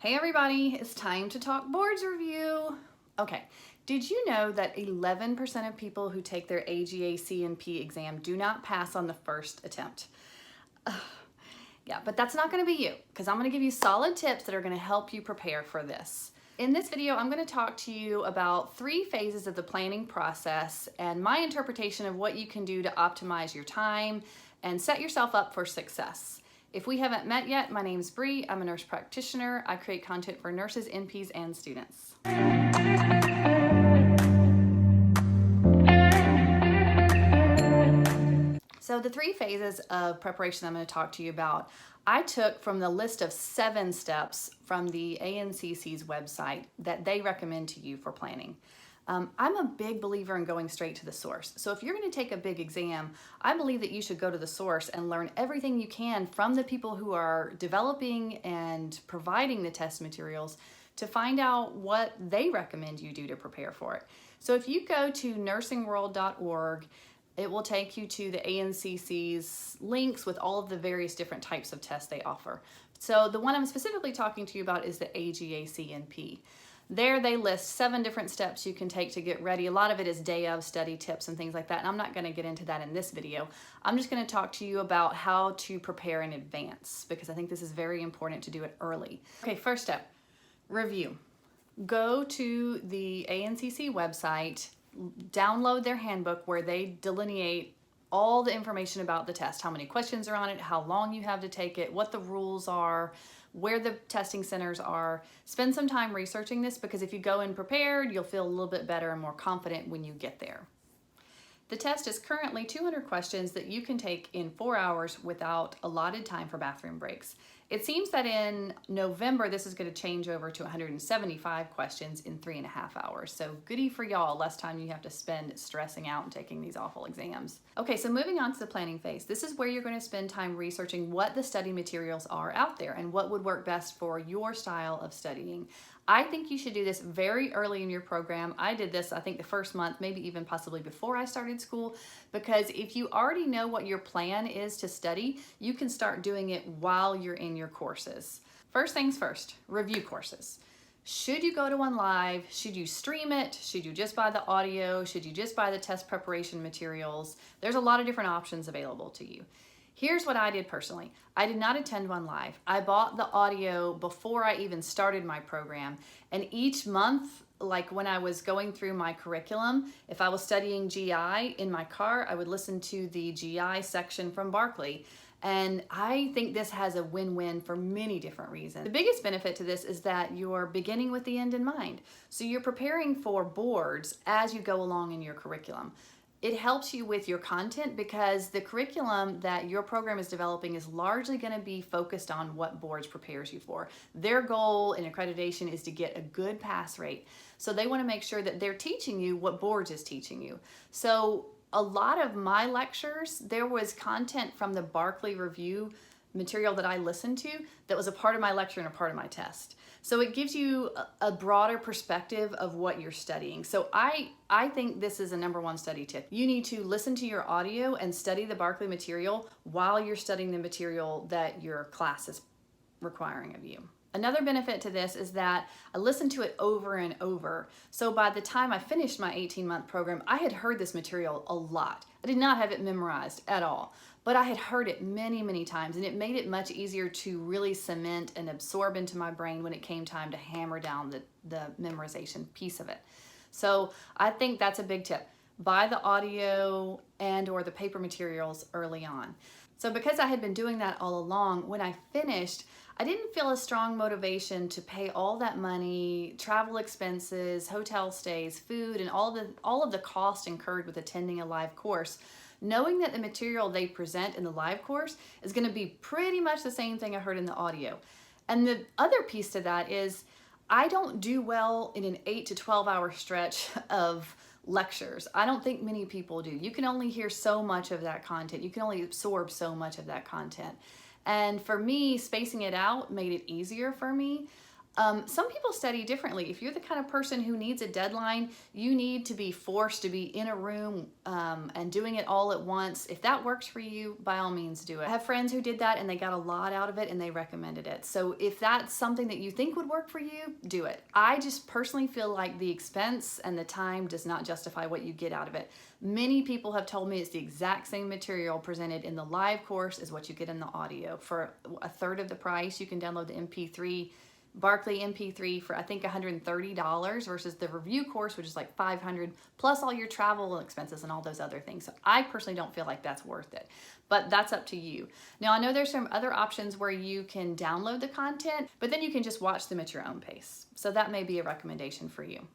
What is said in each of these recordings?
Hey everybody, it's time to talk boards review. Okay, did you know that 11% of people who take their AGACNP exam do not pass on the first attempt? Yeah, but that's not gonna be you, because I'm gonna give you solid tips that are gonna help you prepare for this. In this video, I'm gonna talk to you about 3 phases of the planning process and my interpretation of what you can do to optimize your time and set yourself up for success. If we haven't met yet, my name's Bree. I'm a nurse practitioner. I create content for nurses, NPs, and students. So the 3 phases of preparation I'm going to talk to you about, I took from the list of 7 steps from the ANCC's website that they recommend to you for planning. I'm a big believer in going straight to the source. So if you're going to take a big exam, I believe that you should go to the source and learn everything you can from the people who are developing and providing the test materials to find out what they recommend you do to prepare for it. So if you go to nursingworld.org, it will take you to the ANCC's links with all of the various different types of tests they offer. So the one I'm specifically talking to you about is the AGACNP. There they list 7 different steps you can take to get ready. A lot of it is day of study tips and things like that, and I'm not going to get into that in this video. I'm just going to talk to you about how to prepare in advance because I think this is very important to do it early. Okay, first step, review. Go to the ANCC website, download their handbook where they delineate all the information about the test, how many questions are on it, how long you have to take it, what the rules are, where the testing centers are. Spend some time researching this because if you go in prepared, you'll feel a little bit better and more confident when you get there. The test is currently 200 questions that you can take in 4 hours without allotted time for bathroom breaks. It seems that in November, this is going to change over to 175 questions in 3.5 hours. So goody for y'all, less time you have to spend stressing out and taking these awful exams. Okay, so moving on to the planning phase. This is where you're going to spend time researching what the study materials are out there and what would work best for your style of studying. I think you should do this very early in your program. I did this, I think, the first month, maybe even possibly before I started school, because if you already know what your plan is to study, you can start doing it while you're in your courses. First things first, review courses. Should you go to one live? Should you stream it? Should you just buy the audio? Should you just buy the test preparation materials? There's a lot of different options available to you. Here's what I did personally. I did not attend one live. I bought the audio before I even started my program. And each month, like when I was going through my curriculum, if I was studying GI in my car, I would listen to the GI section from Barkley. And I think this has a win-win for many different reasons. The biggest benefit to this is that you're beginning with the end in mind. So you're preparing for boards as you go along in your curriculum. It helps you with your content because the curriculum that your program is developing is largely going to be focused on what boards prepares you for. Their goal in accreditation is to get a good pass rate. So they want to make sure that they're teaching you what boards is teaching you. So a lot of my lectures, there was content from the Barkley review material that I listened to that was a part of my lecture and a part of my test. So it gives you a broader perspective of what you're studying. So I think this is a #1 study tip. You need to listen to your audio and study the Barkley material while you're studying the material that your class is requiring of you. Another benefit to this is that I listened to it over and over. So by the time I finished my 18-month program, I had heard this material a lot. I did not have it memorized at all, but I had heard it many, many times, and it made it much easier to really cement and absorb into my brain when it came time to hammer down the memorization piece of it. So I think that's a big tip. Buy the audio and or the paper materials early on. So because I had been doing that all along, when I finished, I didn't feel a strong motivation to pay all that money, travel expenses, hotel stays, food, and all of the cost incurred with attending a live course, knowing that the material they present in the live course is going to be pretty much the same thing I heard in the audio. And the other piece to that is I don't do well in an 8 to 12 hour stretch of lectures. I don't think many people do. You can only hear so much of that content. You can only absorb so much of that content. And for me, spacing it out made it easier for me. Some people study differently. If you're the kind of person who needs a deadline, you need to be forced to be in a room and doing it all at once. If that works for you, by all means do it. I have friends who did that and they got a lot out of it and they recommended it. So if that's something that you think would work for you, do it. I just personally feel like the expense and the time does not justify what you get out of it. Many people have told me it's the exact same material presented in the live course as what you get in the audio. For a third of the price, you can download the MP3 Barkley MP3 for I think $130 versus the review course, which is like $500 plus all your travel expenses and all those other things. So I personally don't feel like that's worth it, but that's up to you. Now I know there's some other options where you can download the content, but then you can just watch them at your own pace. So that may be a recommendation for you.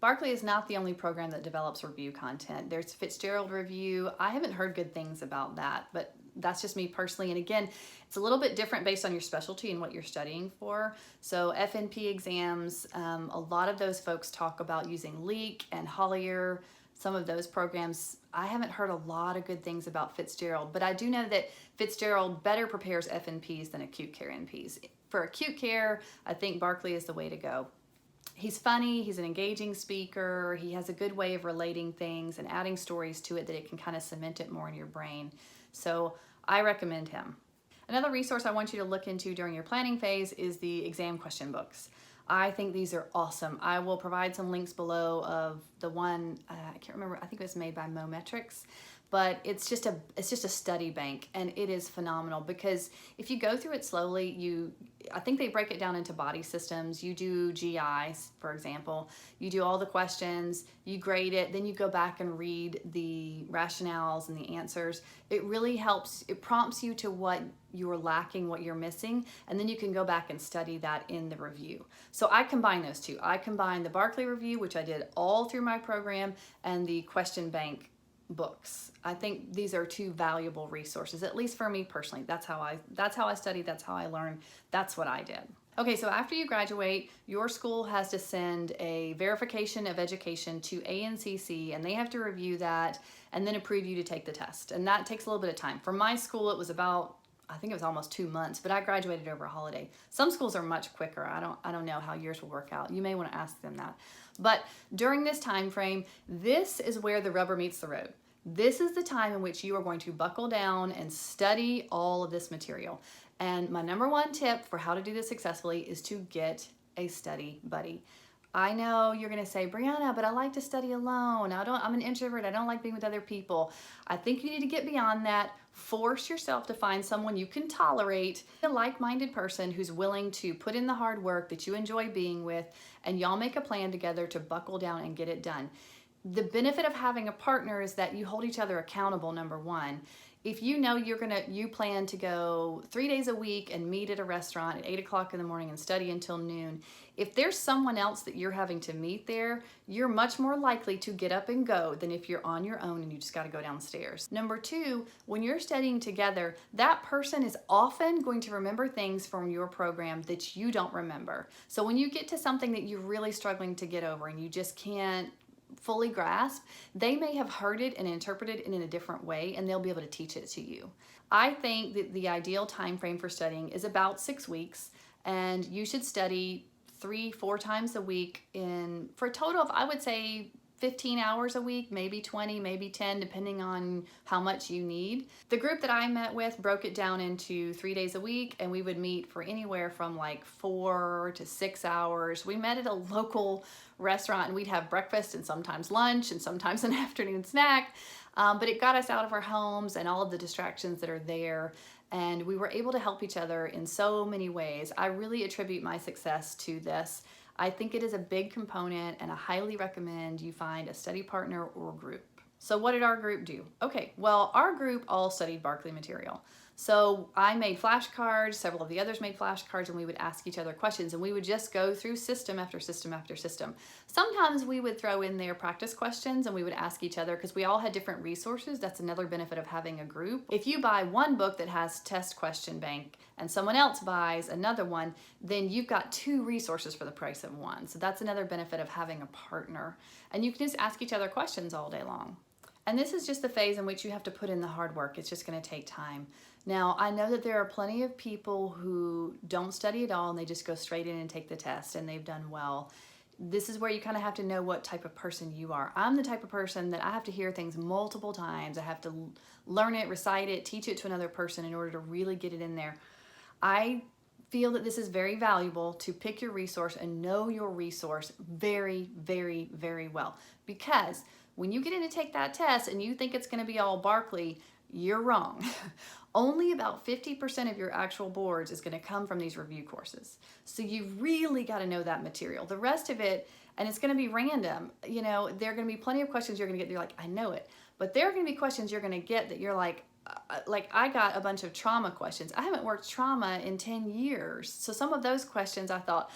Barkley is not the only program that develops review content. There's Fitzgerald Review. I haven't heard good things about that, but that's just me personally. And again, it's a little bit different based on your specialty and what you're studying for. So FNP exams, a lot of those folks talk about using Leak and Hollier, some of those programs. I haven't heard a lot of good things about Fitzgerald, but I do know that Fitzgerald better prepares FNPs than acute care NPs. For acute care, I think Barkley is the way to go. He's funny, he's an engaging speaker, he has a good way of relating things and adding stories to it that it can kind of cement it more in your brain. So I recommend him. Another resource I want you to look into during your planning phase is the exam question books. I think these are awesome. I will provide some links below of the one, I can't remember, I think it was made by Mometrics, but it's just a study bank and it is phenomenal because if you go through it slowly, I think they break it down into body systems. You do GIs, for example, you do all the questions, you grade it, then you go back and read the rationales and the answers. It really helps, it prompts you to what you're lacking, what you're missing, and then you can go back and study that in the review. So I combine those two. I combine the Barkley review, which I did all through my program, and the question bank books. I think these are two valuable resources, at least for me personally. That's how I study, that's how I learn, that's what I did. Okay, so after you graduate, your school has to send a verification of education to ANCC, and they have to review that and then approve you to take the test. And that takes a little bit of time. For my school, it was about, I think it was almost 2 months, but I graduated over a holiday. Some schools are much quicker. I don't know how yours will work out. You may want to ask them that. But during this time frame, this is where the rubber meets the road. This is the time in which you are going to buckle down and study all of this material. And my number one tip for how to do this successfully is to get a study buddy. I know you're going to say, Brianna, but I like to study alone. I'm an introvert. I don't like being with other people. I think you need to get beyond that. Force yourself to find someone you can tolerate, a like-minded person who's willing to put in the hard work that you enjoy being with, and y'all make a plan together to buckle down and get it done. The benefit of having a partner is that you hold each other accountable, number one. If you know you plan to go 3 days a week and meet at a restaurant at 8 o'clock in the morning and study until noon, if there's someone else that you're having to meet there, you're much more likely to get up and go than if you're on your own and you just got to go downstairs. Number two, when you're studying together, that person is often going to remember things from your program that you don't remember. So when you get to something that you're really struggling to get over and you just can't fully grasp, they may have heard it and interpreted it in a different way, and they'll be able to teach it to you. I think that the ideal time frame for studying is about 6 weeks, and you should study 3-4 times a week for a total of, I would say, 15 hours a week, maybe 20, maybe 10, depending on how much you need. The group that I met with broke it down into 3 days a week, and we would meet for anywhere from like 4 to 6 hours. We met at a local restaurant, and we'd have breakfast and sometimes lunch and sometimes an afternoon snack, but it got us out of our homes and all of the distractions that are there, and we were able to help each other in so many ways. I really attribute my success to this. I think it is a big component, and I highly recommend you find a study partner or group. So what did our group do? Okay, well, our group all studied Barkley material. So I made flashcards, several of the others made flashcards, and we would ask each other questions, and we would just go through system after system after system. Sometimes we would throw in there practice questions, and we would ask each other, because we all had different resources. That's another benefit of having a group. If you buy one book that has test question bank and someone else buys another one, then you've got 2 resources for the price of one. So that's another benefit of having a partner. And you can just ask each other questions all day long. And this is just the phase in which you have to put in the hard work. It's just going to take time. Now, I know that there are plenty of people who don't study at all and they just go straight in and take the test and they've done well. This is where you kind of have to know what type of person you are. I'm the type of person that I have to hear things multiple times. I have to learn it, recite it, teach it to another person in order to really get it in there. I feel that this is very valuable to pick your resource and know your resource very, very, very well. Because when you get in to take that test and you think it's going to be all Barkley, you're wrong. Only about 50% of your actual boards is going to come from these review courses. So you really got to know that material. The rest of it, and it's going to be random. You know, there are going to be plenty of questions you're going to get. You're like, I know it. But there are going to be questions you're going to get that you're like I got a bunch of trauma questions. I haven't worked trauma in 10 years. So some of those questions I thought,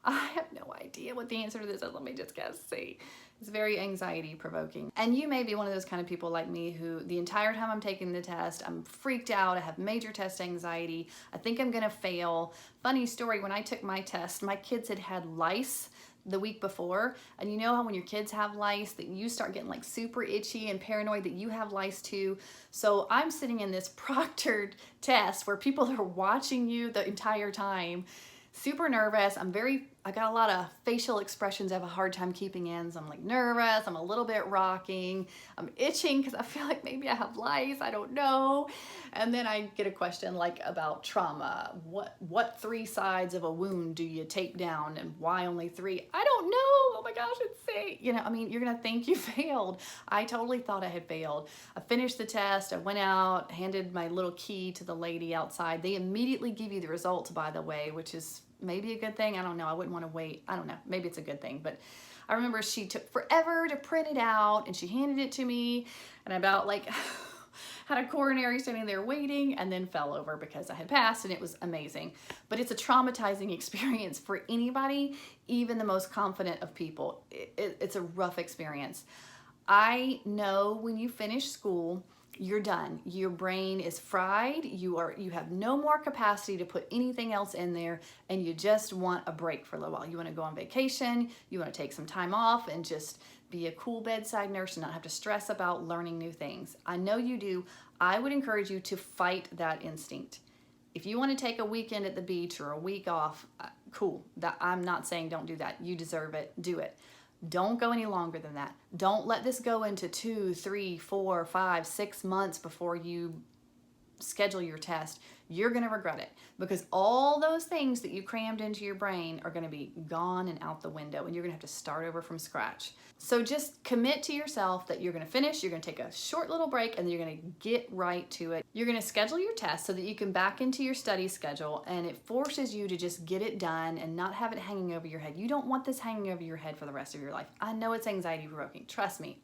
I have no idea what the answer to this is. Let me just guess, see. It's very anxiety provoking. And you may be one of those kind of people like me who the entire time I'm taking the test, I'm freaked out. I have major test anxiety. I think I'm gonna fail. Funny story, when I took my test, my kids had had lice the week before. And you know how when your kids have lice that you start getting like super itchy and paranoid that you have lice too. So I'm sitting in this proctored test where people are watching you the entire time. Super nervous. I got a lot of facial expressions I have a hard time keeping in. So I'm like nervous, I'm a little bit rocking, I'm itching because I feel like maybe I have lice, I don't know. And then I get a question like about trauma. What 3 sides of a wound do you tape down and why only 3? I don't know. Oh my gosh, it's say, you know, I mean, you're gonna think you failed. I totally thought I had failed. I finished the test, I went out, handed my little key to the lady outside. They immediately give you the results, by the way, which is maybe a good thing. I don't know. I wouldn't want to wait. I don't know. Maybe it's a good thing. But I remember she took forever to print it out and she handed it to me and I about like had a coronary standing there waiting and then fell over because I had passed and it was amazing. But it's a traumatizing experience for anybody, even the most confident of people. It's a rough experience. I know when you finish school, you're done. Your brain is fried. You have no more capacity to put anything else in there and you just want a break for a little while. You want to go on vacation, you want to take some time off and just be a cool bedside nurse and not have to stress about learning new things. I know you do. I would encourage you to fight that instinct. If you want to take a weekend at the beach or a week off, cool. I'm not saying don't do that. You deserve it. Do it. Don't go any longer than that. Don't let this go into 2, 3, 4, 5, 6 months before you schedule your test. You're going to regret it because all those things that you crammed into your brain are going to be gone and out the window and you're going to have to start over from scratch. So just commit to yourself that you're going to finish, you're going to take a short little break, and then you're going to get right to it. You're going to schedule your test so that you can back into your study schedule and it forces you to just get it done and not have it hanging over your head. You don't want this hanging over your head for the rest of your life. I know it's anxiety provoking. Trust me.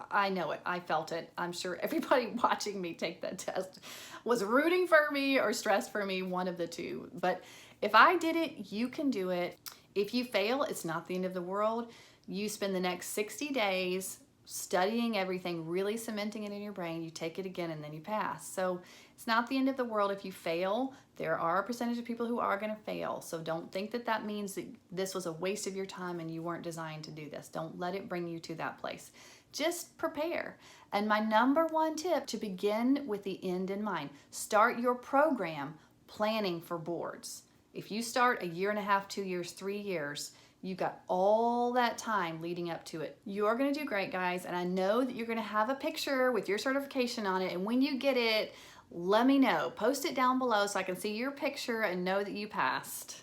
I know it. I felt it. I'm sure everybody watching me take that test was rooting for me or stressed for me, one of the two. But if I did it, you can do it. If you fail, it's not the end of the world. You spend the next 60 days studying everything, really cementing it in your brain. You take it again and then you pass. So it's not the end of the world if you fail. There are a percentage of people who are going to fail. So don't think that that means that this was a waste of your time and you weren't designed to do this. Don't let it bring you to that place. Just prepare. And my number 1 tip to begin with the end in mind, start your program planning for boards. If you start 1.5 years, 2 years, 3 years, you got all that time leading up to it. You're gonna do great, guys, and I know that you're gonna have a picture with your certification on it, and when you get it, let me know. Post it down below so I can see your picture and know that you passed.